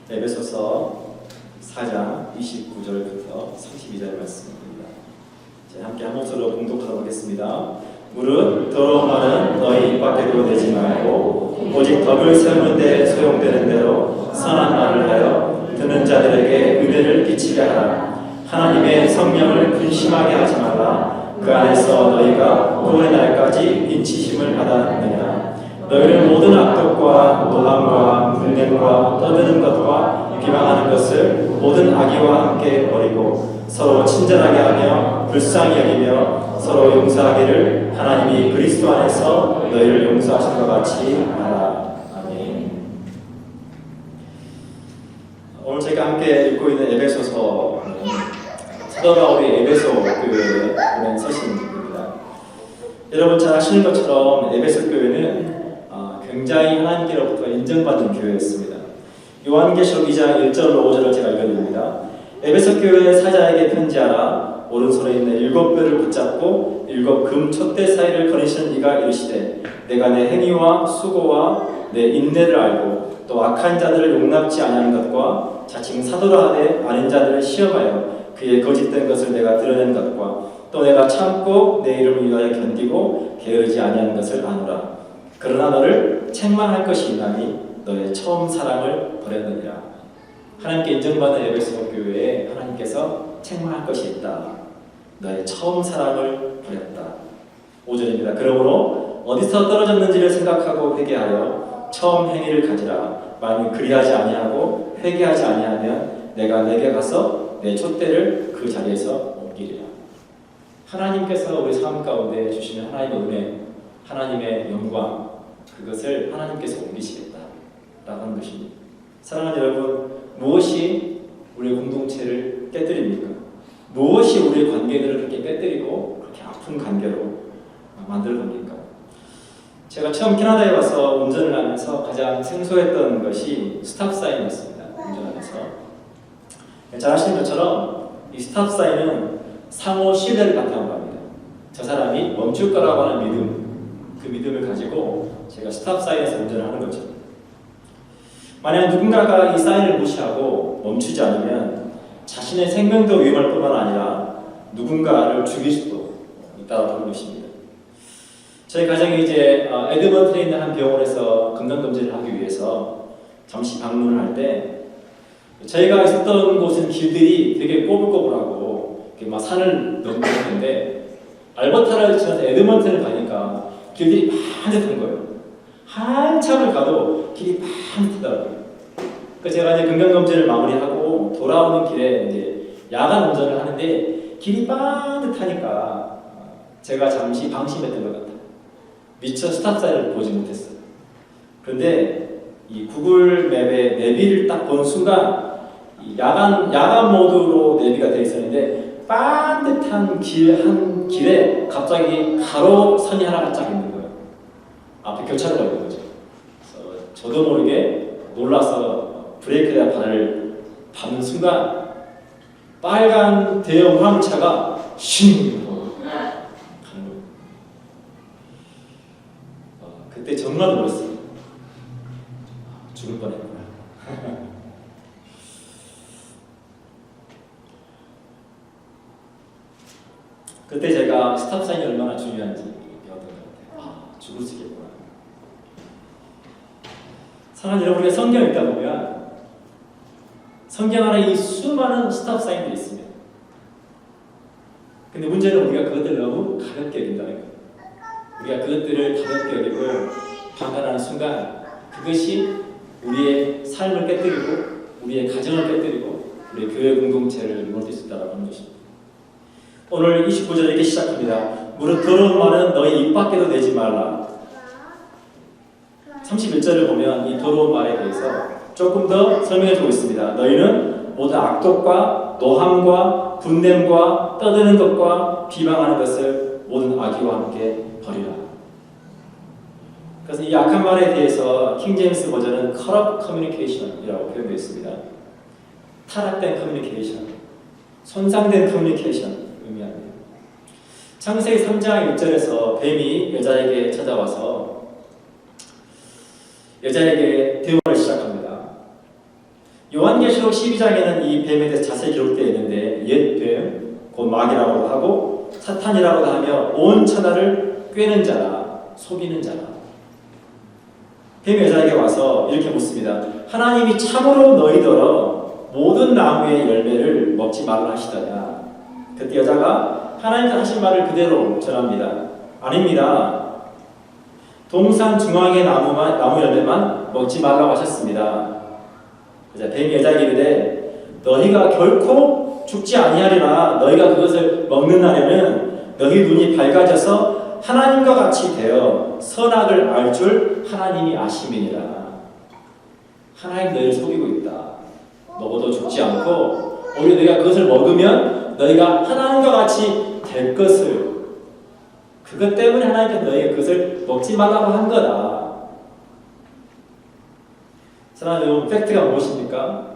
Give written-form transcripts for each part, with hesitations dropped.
에베소서 4장 29절부터 32절 말씀입니다. 함께 한 목소리로 봉독하도록 하겠습니다. 무릇 더러운 말은 너희 입 밖에도 내지 말고 오직 덕을 세우는 데 소용되는 대로 선한 말을 하여 듣는 자들에게 은혜를 끼치게 하라. 하나님의 성령을 근심하게 하지 말라. 그 안에서 너희가 구원의 날까지 인치심을 받았느니라. 너희는 모든 악독과 노함과 분냄과 떠드는 것과 비방하는 것을 모든 악의와 함께 버리고 서로 친절하게 하며 불쌍히 여기며 서로 용서하기를 하나님이 그리스도 안에서 너희를 용서하신 것 같이 하라. 아멘. 오늘 제가 함께 읽고 있는 에베소서는 사도 바울이 에베소 교회에 보낸 서신입니다. 여러분 잘 아시는 것처럼 에베소 교회는 굉장히 하나님께로부터 인정받는 교회였습니다. 요한계시록 2장 1절로 5절을 제가 읽어드립니다. 에베소 교회 사자에게 편지하라. 오른손에 있는 7뼈를 붙잡고 7 금 촛대 사이를 거니시는 이가 이르시되 내가 내 행위와 수고와 내 인내를 알고 또 악한 자들을 용납지 아니하는 것과 자칭 사도라 하되 아닌 자들을 시험하여 그의 거짓된 것을 내가 드러낸 것과 또 내가 참고 내 이름을 위하여 견디고 게으르지 아니하는 것을 아노라. 그러나 너를 책망할 것이 있나니 너의 처음 사랑을 버렸느니라. 하나님께 인정받는 에베소 교회에 하나님께서 책망할 것이 있다. 너의 처음 사랑을 버렸다. 5절입니다. 그러므로 어디서 떨어졌는지를 생각하고 회개하여 처음 행위를 가지라. 만일 그리하지 아니하고 회개하지 아니하면 내가 내게 가서 내 촛대를 그 자리에서 옮기리라. 하나님께서 우리 삶 가운데 주시는 하나님의 은혜, 하나님의 영광, 그것을 하나님께서 옮기시겠다라고 하는 것입니다. 사랑하는 여러분, 무엇이 우리의 공동체를 깨뜨립니까? 무엇이 우리의 관계들을 그렇게 깨뜨리고 그렇게 아픈 관계로 만들 겁니까? 제가 처음 캐나다에 와서 운전을 하면서 가장 생소했던 것이 스탑사인이었습니다. 운전하면서 잘 아시는 것처럼 이 스탑사인은 상호 신뢰를 바탕으로 합니다. 저 사람이 멈출 거라고 하는 믿음, 그 믿음을 가지고 제가 스탑사인에서 운전을 하는 거죠. 만약 누군가가 이 사인을 무시하고 멈추지 않으면 자신의 생명도 위험할 뿐만 아니라 누군가를 죽일 수도 있다고 하는 것입니다. 저희 가정이 이제 에드먼튼에 있는 한 병원에서 건강검진을 하기 위해서 잠시 방문을 할 때 저희가 있었던 곳은 길들이 되게 꼬불꼬불하고 막 산을 넘는데 알버타를 지나서 에드먼튼을 가니까 길들이 반듯한 거예요. 한참을 가도 길이 반듯하더라고요. 그래서 제가 이제 건강검진을 마무리하고 돌아오는 길에 이제 야간 운전을 하는데 길이 반듯하니까 제가 잠시 방심했던 것 같아요. 미처 스탑사인을 보지 못했어요. 그런데 이 구글 맵의 내비를 딱 본 순간 이 야간 모드로 내비가 되어 있었는데 반듯한 한 길에 갑자기 가로선이 하나가 쫙 있는 거예요. 앞에 교차로가 있는 거죠. 그래서 저도 모르게 놀라서 브레이크에다 발을 밟는 순간 빨간 대형 화물차가 쉥 가는 거예요. 그때 정말 놀랐어요. 죽을 뻔했구나. 그때 제가 스탑사인이 얼마나 중요한지 배웠던 것 같아요. 죽을 수 있겠구나. 사랑하는 여러분, 우리가 성경을 읽다 보면 성경 안에 이 수많은 스탑사인들이 있습니다. 근데 문제는 우리가 그것들을 너무 가볍게 여긴다는 거예요. 우리가 그것들을 가볍게 여기고 방관하는 순간 그것이 우리의 삶을 깨뜨리고 우리의 가정을 깨뜨리고 우리의 교회 공동체를 무너뜨릴 수 있다고 하는 것입니다. 오늘 29절 이렇게 시작합니다. 무릇 더러운 말은 너희 입 밖에도 내지 말라. 31절을 보면 이 더러운 말에 대해서 조금 더 설명해주고 있습니다. 너희는 모든 악독과 노함과 분냄과 떠드는 것과 비방하는 것을 모든 악의와 함께 버리라. 그래서 이 악한 말에 대해서 킹제임스 버전은 corrupt communication이라고 표현되어 있습니다. 타락된 커뮤니케이션, 손상된 커뮤니케이션 의미합니다. 창세기 3장 1절에서 뱀이 여자에게 찾아와서 여자에게 대화를 시작합니다. 요한계시록 12장에는 이 뱀에 대해서 자세히 기록되어 있는데 옛뱀, 곧 마귀라고도 하고 사탄이라고도 하며 온 천하를 꿰는 자라, 속이는 자라. 뱀이 여자에게 와서 이렇게 묻습니다. 하나님이 참으로 너희더러 모든 나무의 열매를 먹지 말라 하시더냐. 그때 여자가 하나님께서 하신 말을 그대로 전합니다. 아닙니다. 동산 중앙의 나무 열매만 먹지 말라고 하셨습니다. 뱀이 여자에게 이르되 너희가 결코 죽지 아니하리라. 너희가 그것을 먹는 날에는 너희 눈이 밝아져서 하나님과 같이 되어 선악을 알 줄 하나님이 아심이니라. 하나님 너희를 속이고 있다. 먹어도 죽지 않고 오히려 너희가 그것을 먹으면 너희가 하나님과 같이 될 것을, 그것 때문에 하나님께서 너희가 그것을 먹지 말라고 한 거다. 사랑하는 여러분, 팩트가 무엇입니까?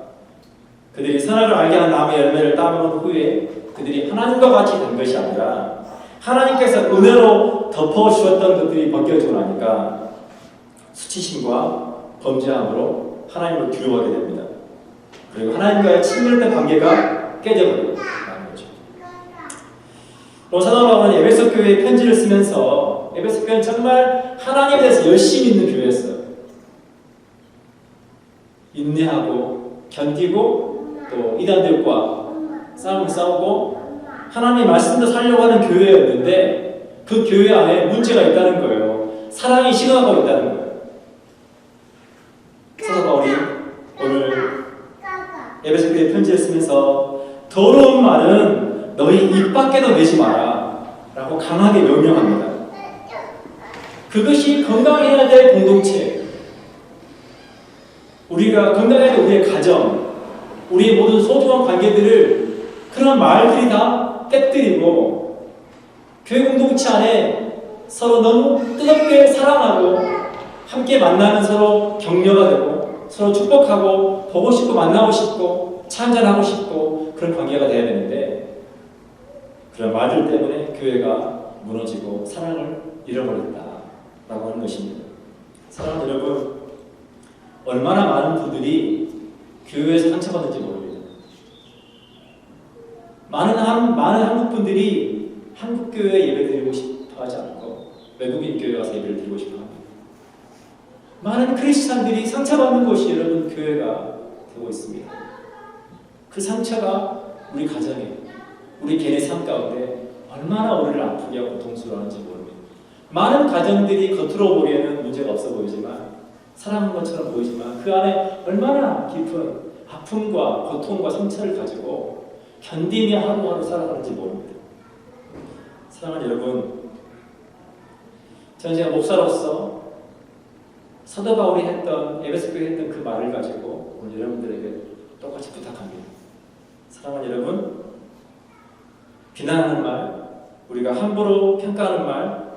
그들이 선악을 알게 한 나무의 열매를 따먹은 후에 그들이 하나님과 같이 된 것이 아니라 하나님께서 은혜로 덮어주셨던 것들이 벗겨지고 나니까 수치심과 범죄함으로 하나님을 두려워하게 됩니다. 그리고 하나님과의 친밀한 관계가 깨져버리는 거죠. 사도 바울은 에베소 교회에 편지를 쓰면서 에베소 교회는 정말 하나님에 대해서 열심히 있는 교회였어요. 인내하고 견디고 또 이단들과 싸움을 싸우고 하나님의 말씀도 살려고 하는 교회였는데 그 교회 안에 문제가 있다는 거예요. 사랑이 식어가고 있다는 거예요. 사도 바울이 오늘 에베소 교회에 편지를 쓰면서 더러운 말은 너희 입 밖에도 내지 마라 라고 강하게 명령합니다. 그것이 건강해야 될 공동체, 우리가 건강해야 될 우리의 가정, 우리의 모든 소중한 관계들을 그런 말들이 다 깨뜨리고 교회 공동체 안에 서로 너무 뜨겁게 사랑하고 함께 만나면 서로 격려가 되고 서로 축복하고 보고 싶고 만나고 싶고 차 한잔하고 싶고 그런 관계가 돼야 되는데 그런 말들 때문에 교회가 무너지고 사랑을 잃어버렸다라고 하는 것입니다. 사랑하는 여러분, 얼마나 많은 분들이 교회에서 상처받는지 모릅니다. 많은 한국 분들이 한국 교회에 예배드리고 싶어 하지 않고 외국인 교회 가서 예배를 드리고 싶어 합니다. 많은 크리스찬들이 상처받는 곳이 여러분 교회가 되고 있습니다. 그 상처가 우리 가정에, 우리 개인의 삶 가운데 얼마나 우리를 아프게 하고 고통스러워하는지 모릅니다. 많은 가정들이 겉으로 보기에는 문제가 없어 보이지만 사랑하는 것처럼 보이지만 그 안에 얼마나 깊은 아픔과 고통과 상처를 가지고 견디며 하루하루 살아가는지 모릅니다. 사랑하는 여러분, 저는 제가 목사로서 사도 바울이 했던, 에베소 교회에 했던 그 말을 가지고 오늘 여러분들에게 똑같이 부탁합니다. 사랑하는 여러분, 비난하는 말, 우리가 함부로 평가하는 말,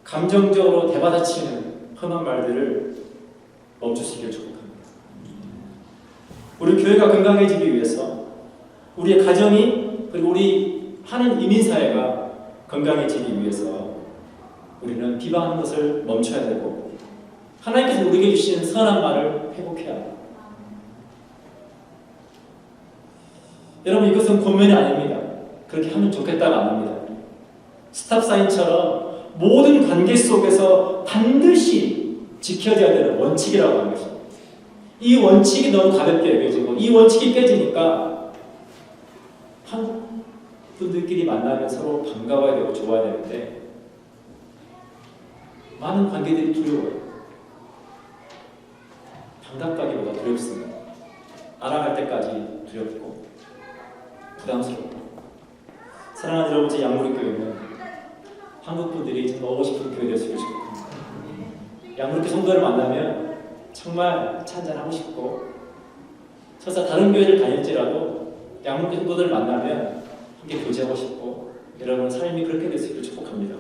감정적으로 대받아치는 험한 말들을 멈추시길 축복합니다. 우리 교회가 건강해지기 위해서 우리의 가정이 그리고 우리 하는 이민사회가 건강해지기 위해서 우리는 비방하는 것을 멈춰야 되고 하나님께서 우리에게 주신 선한 말을 회복해야 합니다. 여러분, 이것은 권면이 아닙니다. 그렇게 하면 좋겠다가 아닙니다. 스탑사인처럼 모든 관계 속에서 반드시 지켜져야 되는 원칙이라고 하는 것입니다. 이 원칙이 너무 가볍게 여겨지고 이 원칙이 깨지니까 한국 분들끼리 만나면 서로 반가워야 되고 좋아야 되는데 많은 관계들이 두려워요. 반갑다기보다 두렵습니다. 알아갈 때까지 두렵고 부담스럽고. 사랑하는 여러분, 제 양무리 교회는 한국 분들이 정말 오고 싶은 교회 되었으면 좋겠습니다. 양무리 성도를 만나면 정말 차 한잔하고 싶고, 설사 다른 교회를 다닐지라도 양무리 성도들을 만나면 함께 교제하고 싶고, 여러분 삶이 그렇게 됐으기를 축복합니다.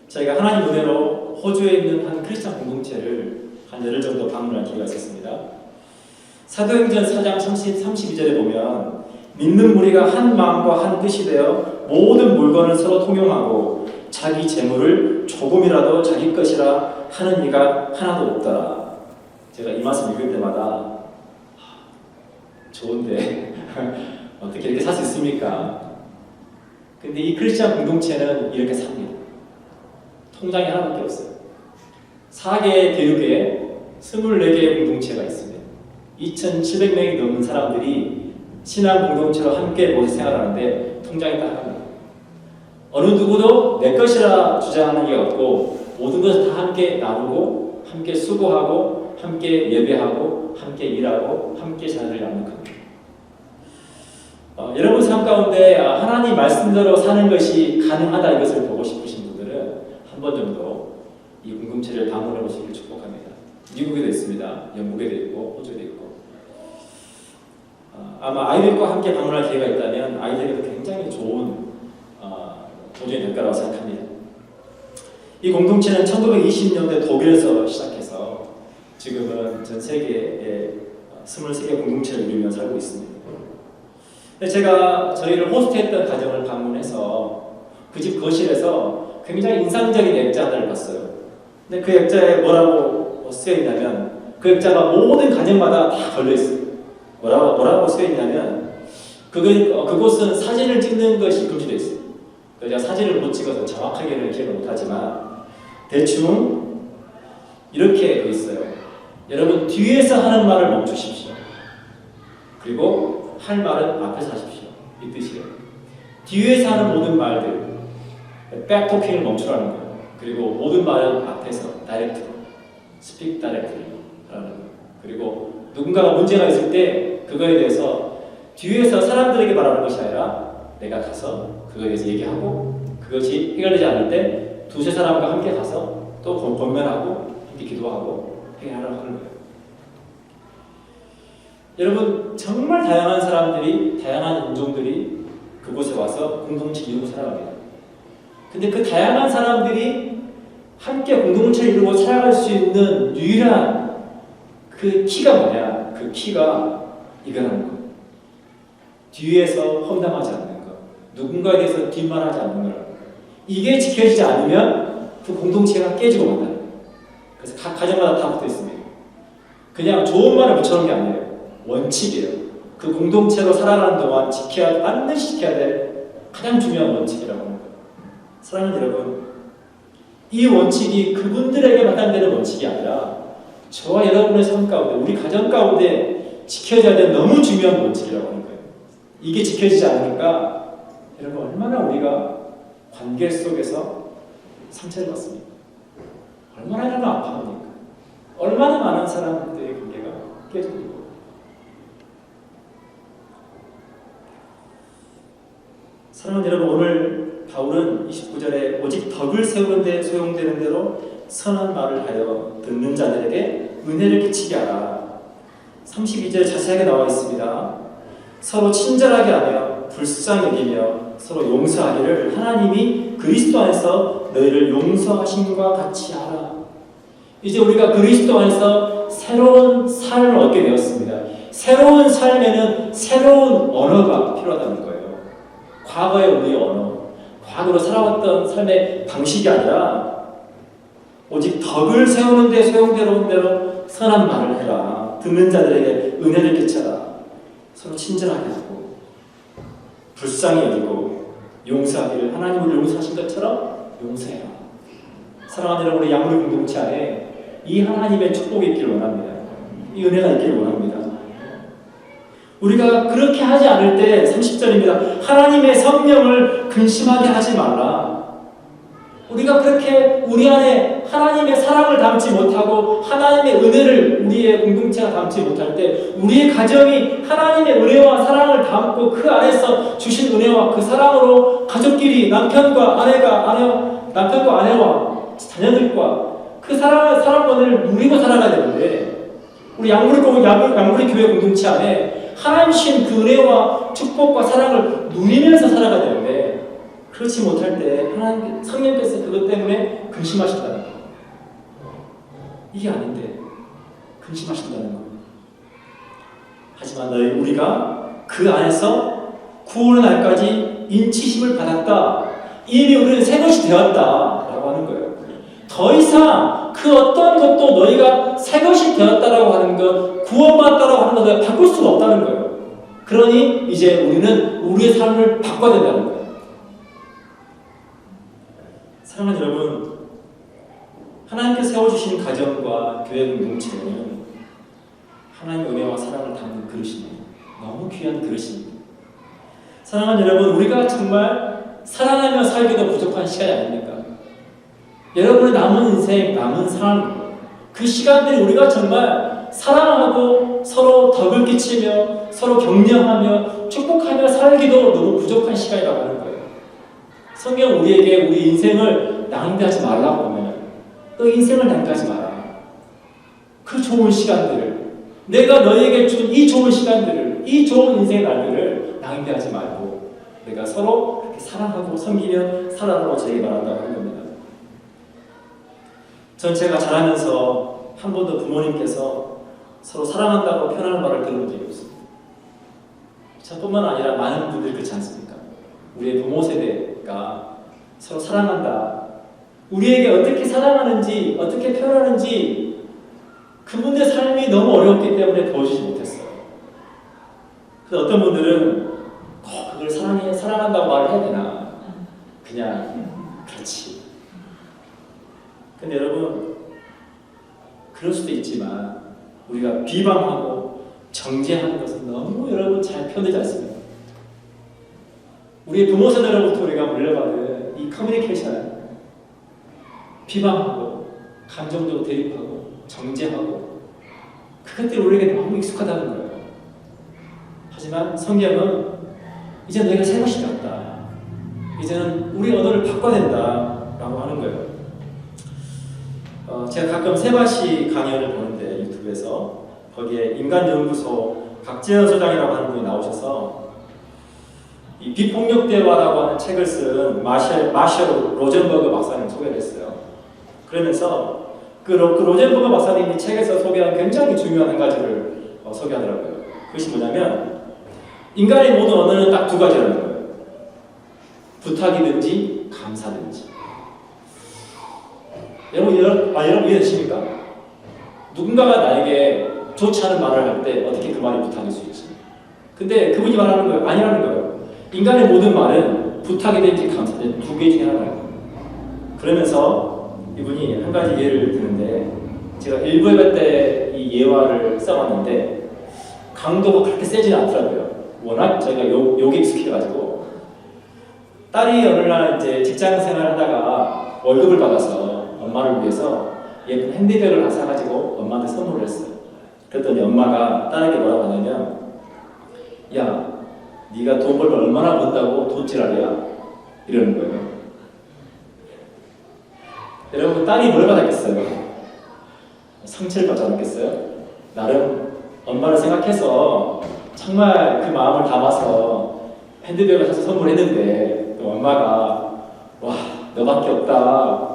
저희가 하나님 은혜로 호주에 있는 한 크리스찬 공동체를 한 열흘 정도 방문할 기회가 있었습니다. 사도행전 4장 32절에 보면 믿는 무리가 한 마음과 한 뜻이 되어 모든 물건을 서로 통용하고 자기 재물을 조금이라도 자기 것이라 하는 이가 하나도 없더라. 제가 이 말씀 읽을 때마다 좋은데 어떻게 이렇게 살 수 있습니까? 근데 이 크리스천 공동체는 이렇게 삽니다. 통장이 하나밖에 없어요. 4개의 대륙에 24개의 공동체가 있습니다. 2,700명이 넘는 사람들이 신앙 공동체로 함께 모여 생활하는데 통장이 딱 하나입니다. 어느 누구도 내 것이라 주장하는 게 없고 모든 것을 다 함께 나누고 함께 수고하고 함께 예배하고 함께 일하고 함께 자녀를 양육합니다. 여러분 삶 가운데 하나님 말씀대로 사는 것이 가능하다 이것을 보고 싶으신 분들은 한 번 정도 이 공동체를 방문해 보시길 축복합니다. 미국에도 있습니다. 영국에도 있고 호주에도 있고 아마 아이들과 함께 방문할 기회가 있다면 아이들에게도 굉장히 좋은 도전이 될 거라고 생각합니다. 이 공동체는 1920년대 독일에서 시작해서 지금은 전 세계에 23개 공동체를 이루며 살고 있습니다. 제가 저희를 호스트했던 가정을 방문해서 그 집 거실에서 굉장히 인상적인 액자 하나를 봤어요. 근데 그 액자에 뭐라고 쓰여있냐면 그 액자가 모든 가정마다 다 걸려있어요. 뭐라고 쓰여있냐면 그곳은 사진을 찍는 것이 금지되어 있어요. 제가 사진을 못 찍어서 정확하게는 기억을 못하지만 대충 이렇게 되어 있어요. 여러분 뒤에서 하는 말을 멈추십시오. 그리고 할 말은 앞에서 하십시오. 이 뜻이에요. 뒤에서 하는 모든 말들 백토킹을 멈추라는 거예요. 그리고 모든 말은 앞에서 다이렉트로 스픽 다이렉트로 하라는 거예요. 그리고 누군가가 문제가 있을 때 그거에 대해서 뒤에서 사람들에게 말하는 것이 아니라 내가 가서 그거에 대해서 얘기하고 그것이 해결되지 않을 때 두세 사람과 함께 가서 또 권면하고 함께 기도하고 해결하라고 하는 거예요. 여러분 정말 다양한 사람들이 다양한 인종들이 그곳에 와서 공동체 이루고 살아갑니다. 근데 그 다양한 사람들이 함께 공동체를 이루고 살아갈 수 있는 유일한 그 키가 뭐냐? 그 키가 이거라는 거예요. 뒤에서 험담하지 않는 것, 누군가에 대해서 뒷말하지 않는 거라는 거예요. 이게 지켜지지 않으면 그 공동체가 깨지고 만다는 거예요. 그래서 각 가정마다 다 붙어 있습니다. 그냥 좋은 말을 붙여놓은 게 아니에요. 원칙이에요. 그 공동체로 살아가는 동안 반드시 지켜야 될 가장 중요한 원칙이라고 하는 거예요. 사랑하는 여러분, 이 원칙이 그분들에게 해당되는 원칙이 아니라 저와 여러분의 삶 가운데, 우리 가정 가운데 지켜져야 될 너무 중요한 원칙이라고 하는 거예요. 이게 지켜지지 않으니까 여러분 얼마나 우리가 관계 속에서 상처를 받습니까? 얼마나 이러면 아파합니까? 얼마나 많은 사람들의 관계가 깨집니까? 사랑하는 여러분, 오늘 바울은 29절에 오직 덕을 세우는 데 소용되는 대로 선한 말을 하여 듣는 자들에게 은혜를 끼치게 하라. 32절 자세하게 나와 있습니다. 서로 친절하게 하며 불쌍히 여기며 서로 용서하기를 하나님이 그리스도 안에서 너희를 용서하심과 같이 하라. 이제 우리가 그리스도 안에서 새로운 삶을 얻게 되었습니다. 새로운 삶에는 새로운 언어가 필요하다는 거예요. 과거의 우리의 언어, 과거로 살아왔던 삶의 방식이 아니라 오직 덕을 세우는 데 소용되는 대로 선한 말을 해라. 듣는 자들에게 은혜를 끼쳐라. 서로 친절하게 하고 불쌍히 여기고 용서하기를 하나님 우리를 용서하신 것처럼 용서해라. 사랑하는 여러분, 우리 양무리 공동체 안에 이 하나님의 축복이 있기를 원합니다. 이 은혜가 있기를 원합니다. 우리가 그렇게 하지 않을 때 30절입니다. 하나님의 성령을 근심하게 하지 말라. 우리가 그렇게 우리 안에 하나님의 사랑을 담지 못하고 하나님의 은혜를 우리의 공동체가 담지 못할 때 우리의 가정이 하나님의 은혜와 사랑을 담고 그 안에서 주신 은혜와 그 사랑으로 가족끼리 남편과 아내와 자녀들과 그 사랑권을 누리고 살아가야 되는데 우리 양무리 교회 공동체 안에 하나님 주신 그 은혜와 축복과 사랑을 누리면서 살아가야 되는데 그렇지 못할 때 하나님 성령께서 그것 때문에 근심하신다는 거예요. 이게 아닌데 근심하신다는 거예요. 하지만 우리가 그 안에서 구원의 날까지 인치심을 받았다. 이미 우리는 새 것이 되었다라고 하는 거예요. 더 이상 그 어떤 것도 너희가 새 것이 되었다라고 하는 것, 구원받았다라고 하는 것, 너희가 바꿀 수가 없다는 거예요. 그러니 이제 우리는 우리의 삶을 바꿔야 된다는 거예요. 사랑하는 여러분, 하나님께서 세워주신 가정과 교회 공동체는 하나님의 은혜와 사랑을 담는 그릇입니다. 너무 귀한 그릇입니다. 사랑하는 여러분, 우리가 정말 사랑하며 살기도 부족한 시간이 아닙니까? 여러분의 남은 인생, 남은 삶, 그 시간들이 우리가 정말 사랑하고 서로 덕을 끼치며 서로 격려하며 축복하며 살기도 너무 부족한 시간이라고 하는 거예요. 성경 우리에게 우리 인생을 낭비하지 말라고 하면 너 인생을 낭비하지 마라. 그 좋은 시간들을, 내가 너에게 준 이 좋은 시간들을, 이 좋은 인생의 날들을 낭비하지 말고 내가 서로 그렇게 사랑하고 섬기며 살아라고 저에게 말한다고 하는 겁니다. 전 제가 자라면서 한 번도 부모님께서 서로 사랑한다고 표현하는 말을 들은 적이 없습니다. 저뿐만 아니라 많은 분들이 그렇지 않습니까? 우리의 부모 세대가 서로 사랑한다, 우리에게 어떻게 사랑하는지, 어떻게 표현하는지 그분들의 삶이 너무 어려웠기 때문에 보여주지 못했어요. 그래서 어떤 분들은 꼭 그걸 사랑한다고 말을 해야 되나? 그냥 그렇지. 근데 여러분, 그럴 수도 있지만 우리가 비방하고 정죄하는 것은 너무 여러분 잘 표현되지 않습니다. 우리의 부모 세대로부터 우리가 물려받은 이 커뮤니케이션, 비방하고 감정적으로 대립하고 정죄하고, 그것들이 우리에게 너무 익숙하다는 거예요. 하지만 성경은 이제 너희가 새 것이 되었다, 이제는 우리 언어를 바꿔야 된다라고 하는 거예요. 제가 가끔 세바시 강연을 보는데 유튜브에서 거기에 인간연구소 박재현 소장이라고 하는 분이 나오셔서 이 비폭력 대화라고 하는 책을 쓴 마셜 로젠버그 박사님 소개를 했어요. 그러면서 그 로젠버그 박사님이 책에서 소개한 굉장히 중요한 한 가지를 소개하더라고요. 그것이 뭐냐면 인간의 모든 언어는 딱 두 가지라는 거예요. 부탁이든지 감사든지. 여러분 이해되십니까? 누군가가 나에게 좋지 않은 말을 할 때 어떻게 그 말이 부탁일 수 있지? 근데 그분이 말하는 거예요. 아니라는 거예요. 인간의 모든 말은 부탁이든지 감사든지 두 개 중에 하나예요. 그러면서 이분이 한 가지 예를 드는데, 제가 일부 예배 때 이 예화를 써봤는데 강도가 그렇게 세지는 않더라고요. 워낙 저희가 욕에 익숙해가지고, 딸이 어느 날 이제 직장 생활을 하다가 월급을 받아서 엄마를 위해서 예쁜 핸드백을 하나 사가지고 엄마한테 선물을 했어요. 그랬더니 엄마가 딸에게 뭐라고 하냐면, 야, 네가 돈 벌면 얼마나 번다고 돈지랄이야, 이러는 거예요. 여러분, 딸이 뭘 받았겠어요? 상처를 받지 않았겠어요? 나름 엄마를 생각해서 정말 그 마음을 담아서 핸드백을 사서 선물했는데 또 엄마가 와, 너밖에 없다,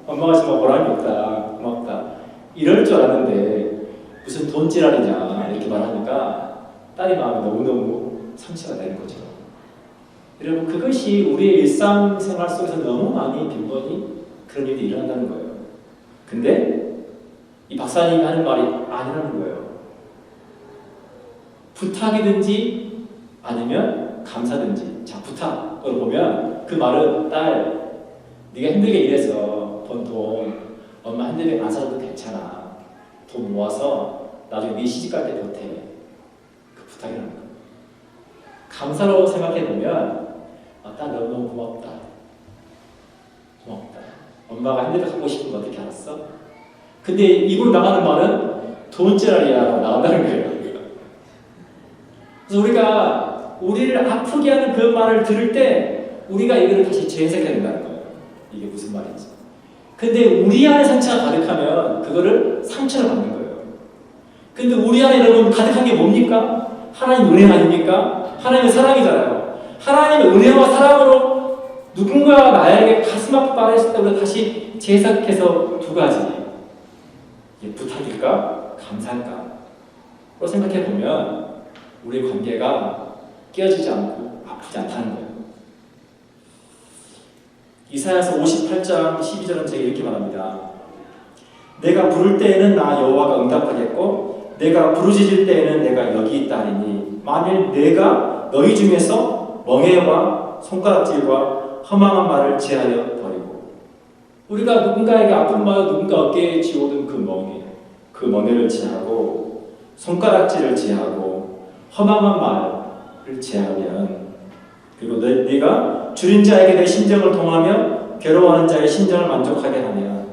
엄마가 정말 보람이 없다, 고맙다, 이럴 줄 알았는데 무슨 돈지랄이냐 이렇게 말하니까 딸이 마음이 너무너무 상처가 되는 거죠. 여러분, 그것이 우리의 일상생활 속에서 너무 많이 빈번히 그런 일이 일어난다는 거예요. 근데 이 박사님이 하는 말이 아니라는 거예요. 부탁이든지 아니면 감사든지. 자, 부탁으로 보면 그 말은, 딸, 네가 힘들게 일해서 번 돈 엄마 핸드백 안 사줘도 괜찮아. 돈 모아서 나중에 네 시집갈 때 보태. 그 부탁이라는 거예요. 감사로 생각해보면, 딸 너무너무 고맙다. 고맙다. 엄마가 핸드백 갖고 싶은 거 어떻게 알았어? 근데 입으로 나가는 말은 돈지랄이야 나간다는 거예요. 그래서 우리가 우리를 아프게 하는 그 말을 들을 때 우리가 이거를 다시 재해석해야 된다는 거예요. 이게 무슨 말인지. 근데 우리 안에 상처가 가득하면 그거를 상처를 받는 거예요. 근데 우리 안에 여러분 가득한 게 뭡니까? 하나님 은혜 아닙니까? 하나님의 사랑이잖아요. 하나님의 은혜와 사랑으로 누군가가 나에게 가슴 아프게 말했을 때 우리가 다시 재해석해서 두 가지, 이게 부탁일까? 감사일까? 로 생각해보면 우리의 관계가 깨어지지 않고 아프지 않다는 거예요. 이사야서 58장 12절은 제가 이렇게 말합니다. 내가 부를 때에는 나 여호와가 응답하겠고 내가 부르짖을 때에는 내가 여기 있다 하리니 만일 내가 너희 중에서 멍에와 손가락질과 허망한 말을 제하여 버리고 우리가 누군가에게 아픈 말 누군가 어깨에 지오든 그 멍에를 제하고 손가락질을 제하고 허망한 말을 제하면 그리고 네가 줄인 자에게 내 심정을 통하며 괴로워하는 자의 심정을 만족하게 하면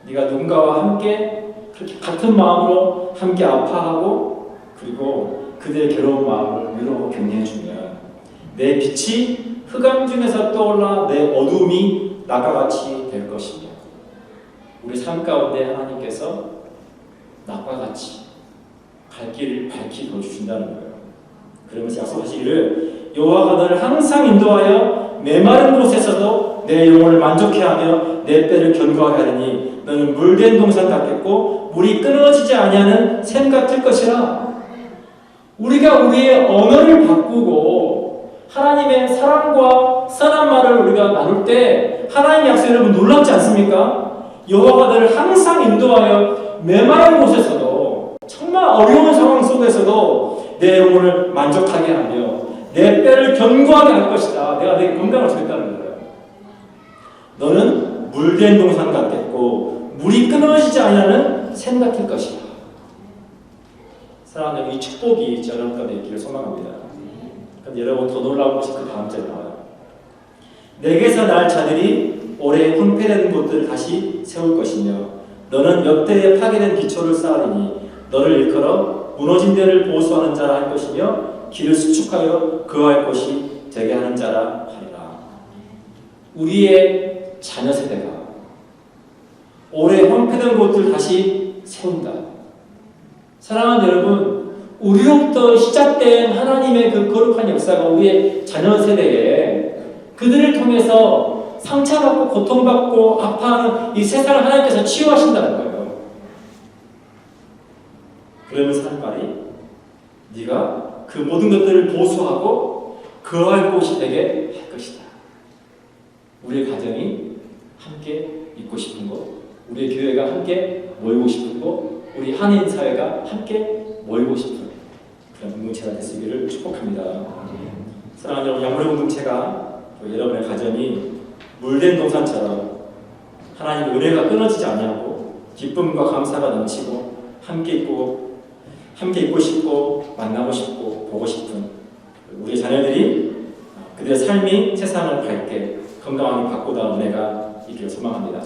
네가 누군가와 함께 그렇게 같은 마음으로 함께 아파하고 그리고 그들의 괴로운 마음을 위로하고 격려해주면 내 빛이 흑암 중에서 떠올라 내 어둠이 낮과 같이 될 것이며 우리 삶 가운데 하나님께서 낮과 같이 갈 길을 밝히 보여주신다는 거예요. 그러면서 약속하시기를 여호와가 너를 항상 인도하여 메마른 곳에서도 내 영혼을 만족해 하며 내 뼈를 견고하게 하리니 너는 물된 동산 같겠고 물이 끊어지지 아니하는 샘 같을 것이라. 우리가 우리의 언어를 바꾸고 하나님의 사랑과 선한 말을 우리가 나눌 때 하나님의 약속 여러분 놀랍지 않습니까? 여호와가 너를 항상 인도하여 메마른 곳에서도 정말 어려운 상황 속에서도 내 영혼을 만족하게 하며 내 뼈를 견고하게 할 것이다. 내가 내 건강을 주겠다는 거예요. 너는 물된 동산 같겠고 물이 끊어지지 아니하는 샘 같을 것이다. 사랑하는 이 축복이 여러분 가운데 있기를 소망합니다. 그런데 여러분 더 놀라운 것이 그 다음 절에 나와요. 내게서 날 자들이 오래 황폐된 곳들을 다시 세울 것이며 너는 역대에 파괴된 기초를 쌓으리니 너를 일컬어 무너진 데를 보수하는 자라 할 것이며 길을 수축하여 거할 곳이 되게 하는 자라 하리라. 우리의 자녀 세대가 오래 황폐된 곳들 다시 세운다. 사랑하는 여러분, 우리로부터 시작된 하나님의 그 거룩한 역사가 우리의 자녀 세대에 그들을 통해서 상처받고 고통받고 아파하는 이 세상을 하나님께서 치유하신다는 거예요. 그러면서 하는 말이 네가 그 모든 것들을 보수하고 거할 곳이 되게 할 것이다. 우리의 가정이 함께 있고 싶은 곳, 우리의 교회가 함께 모이고 싶은 곳, 우리 한인 사회가 함께 모이고 싶은 그런 공동체가 되시기를 축복합니다. 사랑하는 여러분, 양물의 공동체가 여러분의 가정이 물된 동산처럼 하나님의 은혜가 끊어지지 아니하고 기쁨과 감사가 넘치고 함께 있고 싶고 만나고 싶고 보고 싶은 우리 자녀들이 그들의 삶이 세상을 밝게 건강하게 바꾸다 은혜가 있기를 소망합니다.